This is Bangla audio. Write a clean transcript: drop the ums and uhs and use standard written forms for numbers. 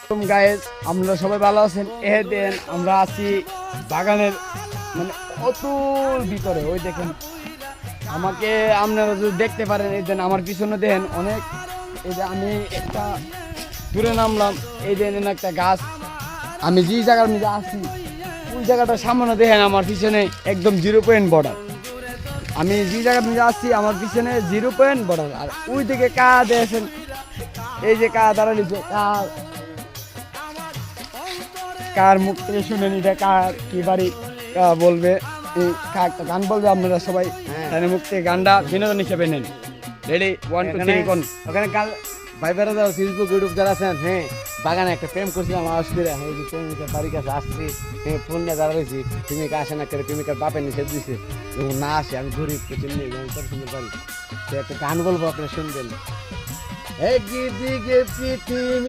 গাইস, আমরা সবাই ভালো আছেন? দেন আমরা আছি বাগানের মানে অতুল ভিতরে। ওই দেখেন আমাকে, আপনারা যদি দেখতে পারেন, এই দেন আমার পিছনে দেন অনেক। এই যে আমি একটা দূরে নামলাম, এই দেন একটা গাছ। আমি যে জায়গার মধ্যে আছি ওই জায়গাটা সামনে দেখেন আমার পিছনে একদম 0 বর্ডার। আমি যে জায়গার মধ্যে আছি আমার পিছনে 0 বর্ডার। আর ওই দিকে কা দেখেন, এই যে কা দাঁড়ালি, কার মুখ থেকে শুনেন এটা কার কি বাড়ি বলবে, এই একটা গান বলবে, আপনারা সবাই মুখ থেকে গানটা বিনোদন হিসেবে নেন। রেডি, 1 2 3 কোন। ওখানে কাল ভাই বেড়া যাও, ফেসবুক ইউটিউব যারা আছেন, বাগানে একটা প্রেম করছিলাম আসলে, যে প্রেমিকার বাড়ির কাছে আসছি, ফোন নিয়ে দাঁড়াইছি, প্রেমিকা আসে না করে, প্রেমিকার বাপের নিষেধ দিছে, না আসে, আমি গরিব কিছু নিয়ে বাড়ি, একটা গান বলবো, আপনারা শুনবেন। একদিকে পৃথিবী